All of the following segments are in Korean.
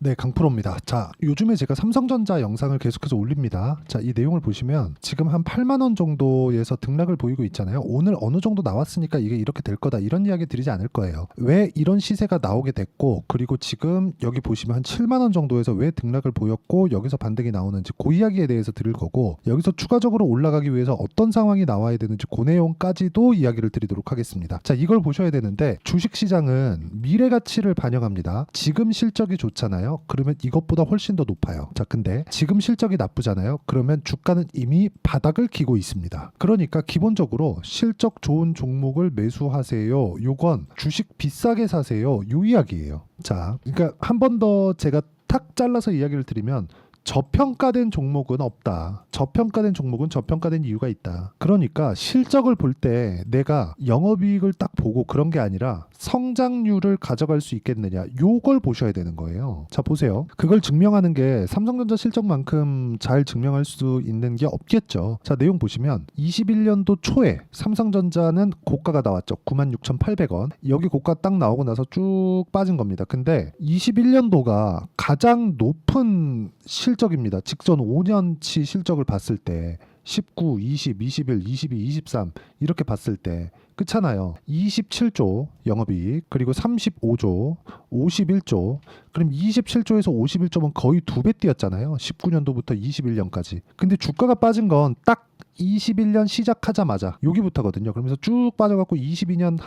네, 강프로입니다. 자, 요즘에 제가 삼성전자 영상을 계속해서 올립니다. 자, 이 내용을 보시면 지금 한 8만 원 정도에서 등락을 보이고 있잖아요. 오늘 어느 정도 나왔으니까 이게 이렇게 될 거다, 이런 이야기 드리지 않을 거예요. 왜 이런 시세가 나오게 됐고, 그리고 지금 여기 보시면 한 7만 원 정도에서 왜 등락을 보였고 여기서 반등이 나오는지 그 이야기에 대해서 드릴 거고, 여기서 추가적으로 올라가기 위해서 어떤 상황이 나와야 되는지 그 내용까지도 이야기를 드리도록 하겠습니다. 자, 이걸 보셔야 되는데, 주식시장은 미래 가치를 반영합니다. 지금 실적이 좋잖아요. 그러면 이것보다 훨씬 더 높아요. 자, 근데 지금 실적이 나쁘잖아요. 그러면 주가는 이미 바닥을 기고 있습니다. 그러니까 기본적으로 실적 좋은 종목을 매수하세요. 요건 주식 비싸게 사세요. 요 이야기예요. 자, 그러니까 한 번 더 제가 탁 잘라서 이야기를 드리면, 저평가된 종목은 없다. 저평가된 종목은 저평가된 이유가 있다. 그러니까 실적을 볼 때 내가 영업이익을 딱 보고 그런 게 아니라 성장률을 가져갈 수 있겠느냐, 요걸 보셔야 되는 거예요. 자, 보세요. 그걸 증명하는 게 삼성전자 실적만큼 잘 증명할 수 있는 게 없겠죠. 자, 내용 보시면 21년도 초에 삼성전자는 고가가 나왔죠. 96,800원. 여기 고가 딱 나오고 나서 쭉 빠진 겁니다. 근데 21년도가 가장 높은 실적입니다. 직전 5년치 실적을 봤을 때 19, 20, 21, 22, 23 이렇게 봤을 때 그렇잖아요. 27조 영업이익, 그리고 35조, 51조. 그럼 27조에서 51조면 거의 2배 뛰었잖아요. 19년도부터 21년까지. 근데 주가가 빠진 건 딱 21년 시작하자마자 여기부터거든요. 그러면서 쭉 빠져갖고 22년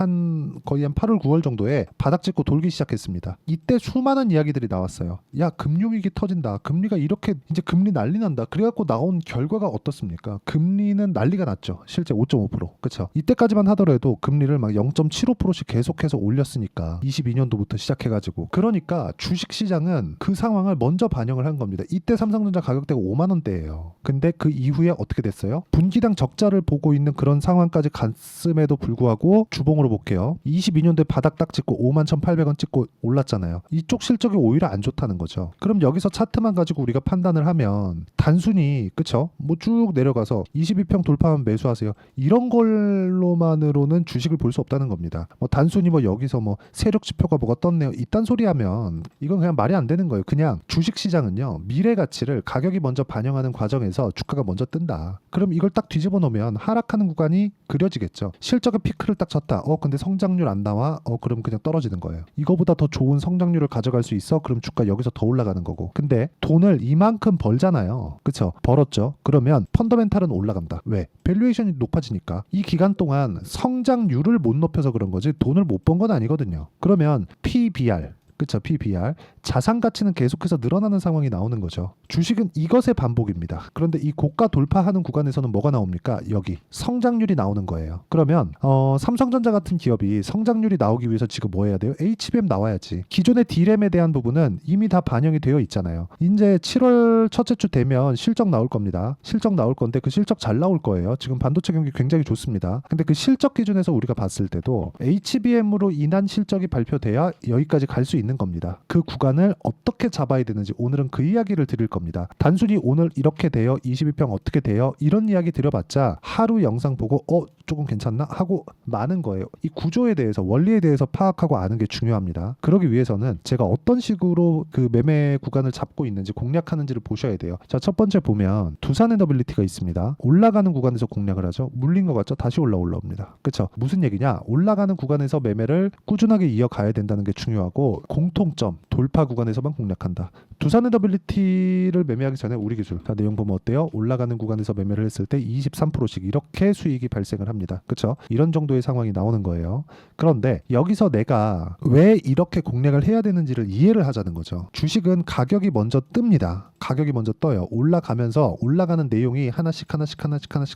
거의 한 8월 9월 정도에 바닥 찍고 돌기 시작했습니다. 이때 수많은 이야기들이 나왔어요. 야, 금융위기 터진다. 금리가 이렇게 이제 금리 난리 난다. 그래갖고 나온 결과가 어떻습니까? 금리는 난리가 났죠. 실제 5.5%. 그렇죠. 이때까지만 하더라도 금리를 막 0.75%씩 계속해서 올렸으니까 22년도부터 시작해가지고. 그러니까 주식시장은 그 상황을 먼저 반영을 한 겁니다. 이때 삼성전자 가격대가 5만 원대예요. 근데 그 이후에 어떻게 됐어요? 분기당 적자를 보고 있는 그런 상황까지 갔음에도 불구하고 주봉으로 볼게요. 22년도에 바닥 딱 찍고 51,800원 찍고 올랐잖아요. 이쪽 실적이 오히려 안 좋다는 거죠. 그럼 여기서 차트만 가지고 우리가 판단을 하면 단순히, 그쵸? 뭐 쭉 내려가서 22평 돌파하면 매수하세요, 이런 걸로만으로는 주식을 볼 수 없다는 겁니다. 뭐 단순히 뭐 여기서 뭐 세력 지표가 뭐가 떴네요, 이딴 소리 하면 이건 그냥 말이 안 되는 거예요. 그냥 주식시장은요, 미래 가치를 가격이 먼저 반영하는 과정에서 주가가 먼저 뜬다. 그럼 이걸 딱 뒤집어 놓으면 하락하는 구간이 그려지겠죠. 실적의 피크를 딱 쳤다. 근데 성장률 안 나와. 그럼 그냥 떨어지는 거예요. 이거보다 더 좋은 성장률을 가져갈 수 있어. 그럼 주가 여기서 더 올라가는 거고. 근데 돈을 이만큼 벌잖아요. 그쵸? 벌었죠. 그러면 펀더멘탈은 올라간다. 왜? 밸류에이션이 높아지니까. 이 기간 동안 성장률을 못 높여서 그런 거지 돈을 못 번 건 아니거든요. 그러면 PBR, 그쵸? PBR. 자산 가치는 계속해서 늘어나는 상황이 나오는 거죠. 주식은 이것의 반복입니다. 그런데 이 고가 돌파하는 구간에서는 뭐가 나옵니까? 여기 성장률이 나오는 거예요. 그러면 삼성전자 같은 기업이 성장률이 나오기 위해서 지금 뭐 해야 돼요? HBM 나와야지. 기존의 D램에 대한 부분은 이미 다 반영이 되어 있잖아요. 이제 7월 첫째 주 되면 실적 나올 겁니다. 실적 나올 건데 그 실적 잘 나올 거예요. 지금 반도체 경기 굉장히 좋습니다. 근데 그 실적 기준에서 우리가 봤을 때도 HBM으로 인한 실적이 발표돼야 여기까지 갈 수 있는 겁니다. 그 구간을 어떻게 잡아야 되는지 오늘은 그 이야기를 드릴 겁니다. 단순히 오늘 이렇게 돼요, 22평 어떻게 돼요, 이런 이야기 드려봤자 하루 영상 보고 조금 괜찮나 하고 마는 거예요. 이 구조에 대해서, 원리에 대해서 파악하고 아는 게 중요합니다. 그러기 위해서는 제가 어떤 식으로 그 매매 구간을 잡고 있는지 공략하는지를 보셔야 돼요. 자, 첫 번째 보면 두산에너빌리티가 있습니다. 올라가는 구간에서 공략을 하죠. 물린 것 같죠? 다시 올라옵니다. 그쵸? 무슨 얘기냐? 올라가는 구간에서 매매를 꾸준하게 이어가야 된다는 게 중요하고, 공통점 돌파 구간에서만 공략한다. 두산에너빌리티를 매매하기 전에 우리 기술, 자, 내용 보면 어때요? 올라가는 구간에서 매매를 했을 때 23%씩 이렇게 수익이 발생을 합니다. 그렇죠? 이런 정도의 상황이 나오는 거예요. 그런데 여기서 내가 왜 이렇게 공략을 해야 되는지를 이해를 하자는 거죠. 주식은 가격이 먼저 뜹니다. 가격이 먼저 떠요. 올라가면서 올라가는 내용이 하나씩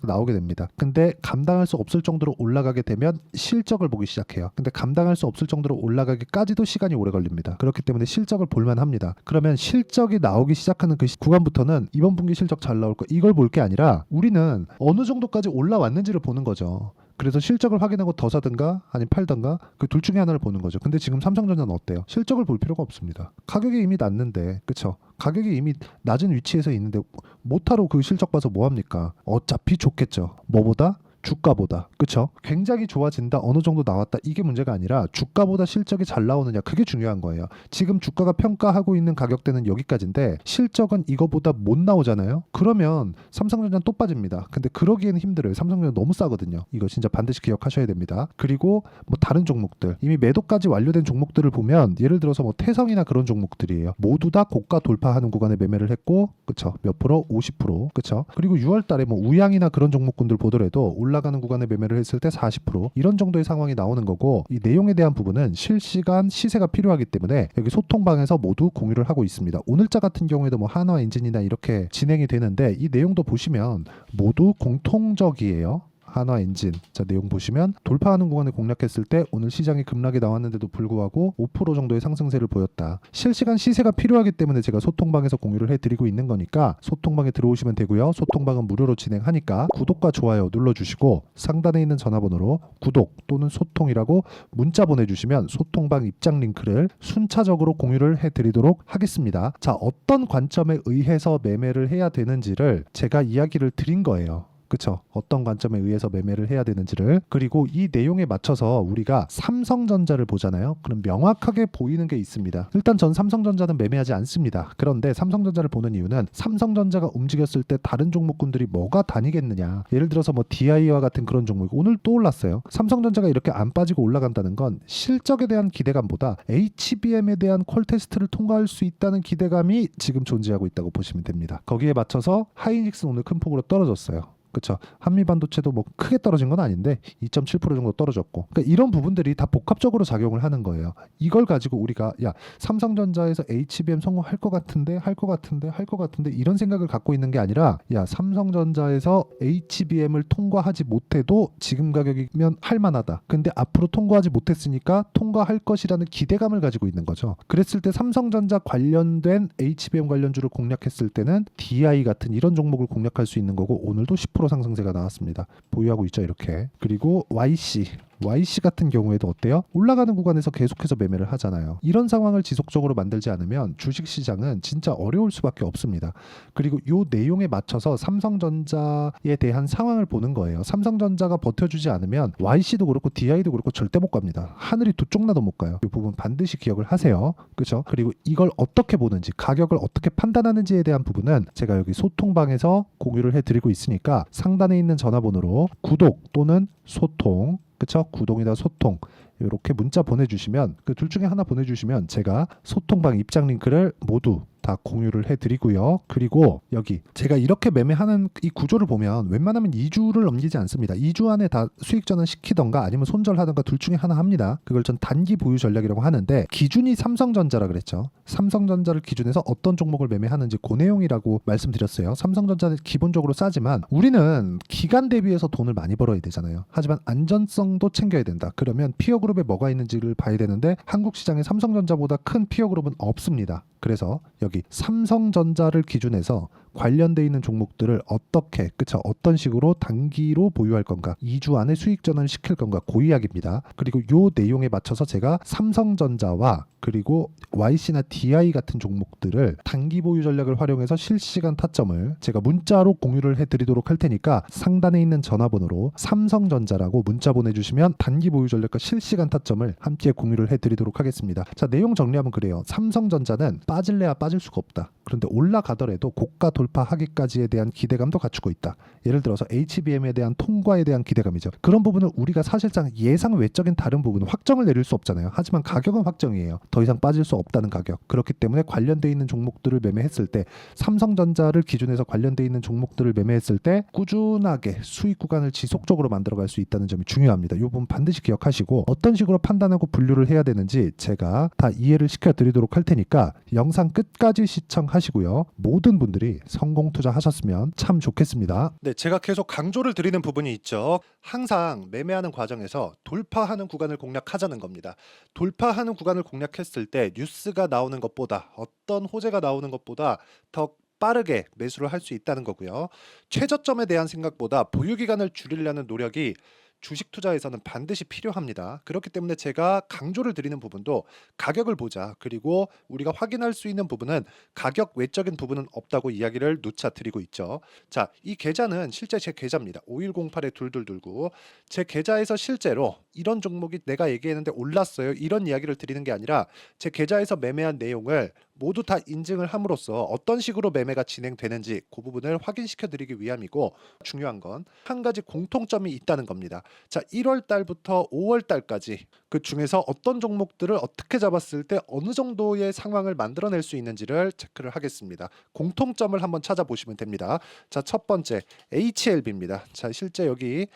나오게 됩니다. 근데 감당할 수 없을 정도로 올라가게 되면 실적을 보기 시작해요. 근데 감당할 수 없을 정도로 올라가기까지도 시간이 오래 걸립니다. 그렇기 때문에 실적을 볼만 합니다. 그러면 실적이 나오기 시작하는 그 구간부터는 이번 분기 실적 잘 나올 거, 이걸 볼 게 아니라 우리는 어느 정도까지 올라왔는지를 보는 거죠. 그래서 실적을 확인하고 더 사든가 아니면 팔든가 그 둘 중에 하나를 보는 거죠. 근데 지금 삼성전자는 어때요? 실적을 볼 필요가 없습니다. 가격이 이미 낮는데, 그쵸? 가격이 이미 낮은 위치에서 있는데 못하러 그 실적 봐서 뭐합니까? 어차피 좋겠죠. 뭐보다? 주가보다. 그쵸? 굉장히 좋아진다. 어느 정도 나왔다. 이게 문제가 아니라 주가보다 실적이 잘 나오느냐. 그게 중요한 거예요. 지금 주가가 평가하고 있는 가격대는 여기까지인데 실적은 이거보다 못 나오잖아요. 그러면 삼성전자는 또 빠집니다. 근데 그러기에는 힘들어요. 삼성전자 너무 싸거든요. 이거 진짜 반드시 기억하셔야 됩니다. 그리고 뭐 다른 종목들 이미 매도까지 완료된 종목들을 보면 예를 들어서 뭐 태성이나 그런 종목들이에요. 모두 다 고가 돌파하는 구간에 매매를 했고 그쵸? 몇 프로? 50%. 그쵸? 그리고 6월 달에 뭐 우양이나 그런 종목군들 보더라도 올라가는 구간에 매매를 했을 때 40% 이런 정도의 상황이 나오는 거고 이 내용에 대한 부분은 실시간 시세가 필요하기 때문에 여기 소통방에서 모두 공유를 하고 있습니다. 오늘자 같은 경우에도 뭐 한화 엔진이나 이렇게 진행이 되는데 이 내용도 보시면 모두 공통적이에요. 한화 엔진. 자, 내용 보시면 돌파하는 구간을 공략했을 때 오늘 시장이 급락이 나왔는데도 불구하고 5% 정도의 상승세를 보였다. 실시간 시세가 필요하기 때문에 제가 소통방에서 공유를 해드리고 있는 거니까 소통방에 들어오시면 되고요. 소통방은 무료로 진행하니까 구독과 좋아요 눌러주시고 상단에 있는 전화번호로 구독 또는 소통이라고 문자 보내주시면 소통방 입장 링크를 순차적으로 공유를 해드리도록 하겠습니다. 자, 어떤 관점에 의해서 매매를 해야 되는지를 제가 이야기를 드린 거예요. 그쵸? 어떤 관점에 의해서 매매를 해야 되는지를. 그리고 이 내용에 맞춰서 우리가 삼성전자를 보잖아요. 그럼 명확하게 보이는 게 있습니다. 일단 전 삼성전자는 매매하지 않습니다. 그런데 삼성전자를 보는 이유는 삼성전자가 움직였을 때 다른 종목군들이 뭐가 다니겠느냐. 예를 들어서 뭐 DI와 같은 그런 종목 오늘 또 올랐어요. 삼성전자가 이렇게 안 빠지고 올라간다는 건 실적에 대한 기대감보다 HBM에 대한 콜 테스트를 통과할 수 있다는 기대감이 지금 존재하고 있다고 보시면 됩니다. 거기에 맞춰서 하이닉스는 오늘 큰 폭으로 떨어졌어요. 그렇죠. 한미반도체도 뭐 크게 떨어진 건 아닌데 2.7% 정도 떨어졌고, 그러니까 이런 부분들이 다 복합적으로 작용을 하는 거예요. 이걸 가지고 우리가 야 삼성전자에서 HBM 성공할 것 같은데 할 것 같은데 할 것 같은데 이런 생각을 갖고 있는 게 아니라 야 삼성전자에서 HBM을 통과하지 못해도 지금 가격이면 할 만하다. 근데 앞으로 통과하지 못했으니까 통과할 것이라는 기대감을 가지고 있는 거죠. 그랬을 때 삼성전자 관련된 HBM 관련주를 공략했을 때는 DI 같은 이런 종목을 공략할 수 있는 거고 오늘도 10% 상승세가 나왔습니다. 보유하고 있죠 이렇게. 그리고 YC 같은 경우에도 어때요? 올라가는 구간에서 계속해서 매매를 하잖아요. 이런 상황을 지속적으로 만들지 않으면 주식시장은 진짜 어려울 수밖에 없습니다. 그리고 이 내용에 맞춰서 삼성전자에 대한 상황을 보는 거예요. 삼성전자가 버텨주지 않으면 YC도 그렇고 DI도 그렇고 절대 못 갑니다. 하늘이 두 쪽 나도 못 가요. 이 부분 반드시 기억을 하세요. 그렇죠? 그리고 이걸 어떻게 보는지 가격을 어떻게 판단하는지에 대한 부분은 제가 여기 소통방에서 공유를 해드리고 있으니까 상단에 있는 전화번호로 구독 또는 소통, 그쵸? 구독이나 소통 이렇게 문자 보내주시면 그 둘 중에 하나 보내주시면 제가 소통방 입장 링크를 모두 다 공유를 해드리고요. 그리고 여기 제가 이렇게 매매하는 이 구조를 보면 웬만하면 2주를 넘기지 않습니다. 2주 안에 다 수익 전환 시키던가 아니면 손절하던가 둘 중에 하나 합니다. 그걸 전 단기 보유 전략이라고 하는데 기준이 삼성전자라 그랬죠. 삼성전자를 기준해서 어떤 종목을 매매하는지 그 내용이라고 말씀드렸어요. 삼성전자는 기본적으로 싸지만 우리는 기간 대비해서 돈을 많이 벌어야 되잖아요. 하지만 안전성도 챙겨야 된다. 그러면 피어 그룹에 뭐가 있는지를 봐야 되는데 한국 시장에 삼성전자보다 큰 피어 그룹은 없습니다. 그래서 여기 삼성전자를 기준해서 관련돼 있는 종목들을 어떻게 어떤 식으로 단기로 보유할 건가, 2주 안에 수익 전환을 시킬 건가, 그 이야기입니다. 그리고 요 내용에 맞춰서 제가 삼성전자와 그리고 YC나 DI 같은 종목들을 단기 보유 전략을 활용해서 실시간 타점을 제가 문자로 공유를 해드리도록 할 테니까 상단에 있는 전화번호로 삼성전자라고 문자 보내주시면 단기 보유 전략과 실시간 타점을 함께 공유를 해드리도록 하겠습니다. 자, 내용 정리하면 그래요. 삼성전자는 빠질래야 빠질 수가 없다. 그런데 올라가더라도 고가 돌파하기까지에 대한 기대감도 갖추고 있다. 예를 들어서 HBM에 대한 통과에 대한 기대감이죠. 그런 부분은 우리가 사실상 예상 외적인 다른 부분은 확정을 내릴 수 없잖아요. 하지만 가격은 확정이에요. 더 이상 빠질 수 없다는 가격. 그렇기 때문에 관련돼 있는 종목들을 매매했을 때 삼성전자를 기준해서 관련돼 있는 종목들을 매매했을 때 꾸준하게 수익 구간을 지속적으로 만들어갈 수 있다는 점이 중요합니다. 이 부분 반드시 기억하시고 어떤 식으로 판단하고 분류를 해야 되는지 제가 다 이해를 시켜드리도록 할 테니까 영상 끝까지 시청하시고요. 모든 분들이 성공 투자하셨으면 참 좋겠습니다. 네, 제가 계속 강조를 드리는 부분이 있죠. 항상 매매하는 과정에서 돌파하는 구간을 공략하자는 겁니다. 돌파하는 구간을 공략했을 때 뉴스가 나오는 것보다 어떤 호재가 나오는 것보다 더 빠르게 매수를 할 수 있다는 거고요. 최저점에 대한 생각보다 보유 기간을 줄이려는 노력이 주식 투자에서는 반드시 필요합니다. 그렇기 때문에 제가 강조를 드리는 부분도 가격을 보자. 그리고 우리가 확인할 수 있는 부분은 가격 외적인 부분은 없다고 이야기를 누차 드리고 있죠. 자, 이 계좌는 실제 제 계좌입니다. 5108-2229. 제 계좌에서 실제로 이런 종목이 내가 얘기했는데 올랐어요. 이런 이야기를 드리는 게 아니라 제 계좌에서 매매한 내용을 모두 다 인증을 함으로써 어떤 식으로 매매가 진행되는지 그 부분을 확인시켜 드리기 위함이고, 중요한 건 한 가지 공통점이 있다는 겁니다. 자, 1월 달부터 5월 달까지 그 중에서 어떤 종목들을 어떻게 잡았을 때 어느 정도의 상황을 만들어낼 수 있는지를 체크를 하겠습니다. 공통점을 한번 찾아보시면 됩니다. 자, 첫 번째 HLB입니다. 자, 실제 여기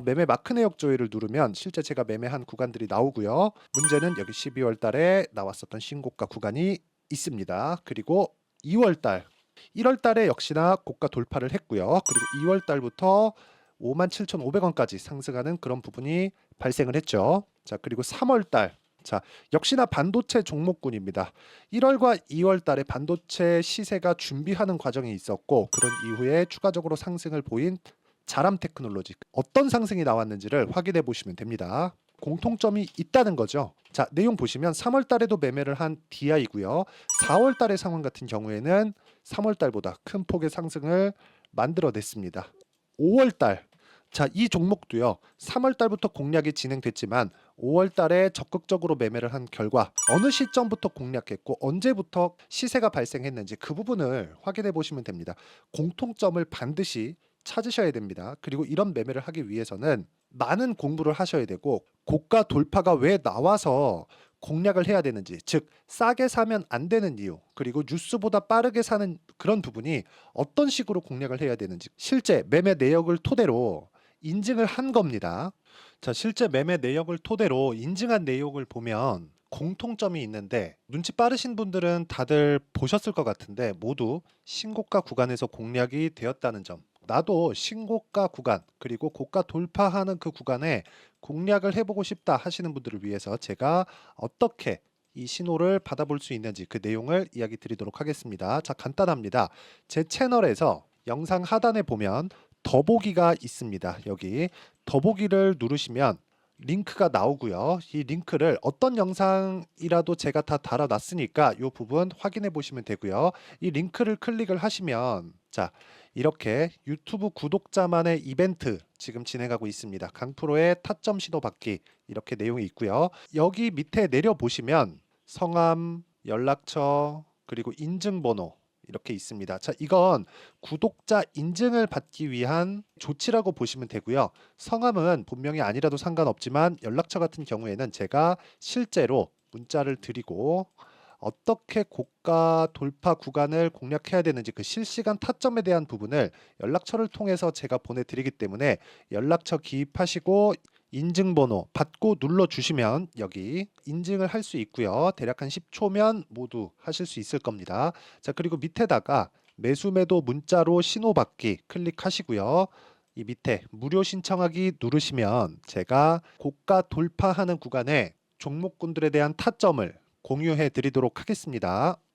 매매 마크 내역 조회를 누르면 실제 제가 매매한 구간들이 나오고요. 문제는 여기 12월 달에 나왔었던 신고가 구간이 있습니다. 그리고 2월 달, 1월 달에 역시나 고가 돌파를 했고요. 그리고 2월 달부터 57,500원까지 상승하는 그런 부분이 발생을 했죠. 자, 그리고 3월 달, 자, 역시나 반도체 종목군입니다. 1월과 2월 달에 반도체 시세가 준비하는 과정이 있었고, 그런 이후에 추가적으로 상승을 보인 자람 테크놀로지, 어떤 상승이 나왔는지를 확인해 보시면 됩니다. 공통점이 있다는 거죠. 자, 내용 보시면 3월 달에도 매매를 한 DI고요. 4월 달의 상황 같은 경우에는 3월 달보다 큰 폭의 상승을 만들어냈습니다. 5월 달, 자, 이 종목도요. 3월 달부터 공략이 진행됐지만 5월 달에 적극적으로 매매를 한 결과 어느 시점부터 공략했고 언제부터 시세가 발생했는지 그 부분을 확인해 보시면 됩니다. 공통점을 반드시 찾으셔야 됩니다. 그리고 이런 매매를 하기 위해서는 많은 공부를 하셔야 되고, 고가 돌파가 왜 나와서 공략을 해야 되는지, 즉 싸게 사면 안 되는 이유, 그리고 뉴스보다 빠르게 사는 그런 부분이 어떤 식으로 공략을 해야 되는지 실제 매매 내역을 토대로 인증을 한 겁니다. 자, 실제 매매 내역을 토대로 인증한 내용을 보면 공통점이 있는데, 눈치 빠르신 분들은 다들 보셨을 것 같은데 모두 신고가 구간에서 공략이 되었다는 점. 나도 신고가 구간 그리고 고가 돌파하는 그 구간에 공략을 해보고 싶다 하시는 분들을 위해서 제가 어떻게 이 신호를 받아볼 수 있는지 그 내용을 이야기 드리도록 하겠습니다. 자, 간단합니다. 제 채널에서 영상 하단에 보면 더보기가 있습니다. 여기 더보기를 누르시면 링크가 나오고요. 이 링크를 어떤 영상이라도 제가 다 달아놨으니까 이 부분 확인해 보시면 되고요. 이 링크를 클릭을 하시면, 자, 이렇게 유튜브 구독자만의 이벤트 지금 진행하고 있습니다. 강프로의 타점 신호 받기, 이렇게 내용이 있고요. 여기 밑에 내려 보시면 성함, 연락처, 그리고 인증번호 이렇게 있습니다. 자, 이건 구독자 인증을 받기 위한 조치라고 보시면 되고요. 성함은 본명이 아니라도 상관없지만 연락처 같은 경우에는 제가 실제로 문자를 드리고 어떻게 고가 돌파 구간을 공략해야 되는지 그 실시간 타점에 대한 부분을 연락처를 통해서 제가 보내드리기 때문에 연락처 기입하시고 인증번호 받고 눌러주시면 여기 인증을 할 수 있고요. 대략 한 10초면 모두 하실 수 있을 겁니다. 자, 그리고 밑에다가 매수 매도 문자로 신호받기 클릭하시고요. 이 밑에 무료 신청하기 누르시면 제가 고가 돌파하는 구간에 종목군들에 대한 타점을 공유해 드리도록 하겠습니다.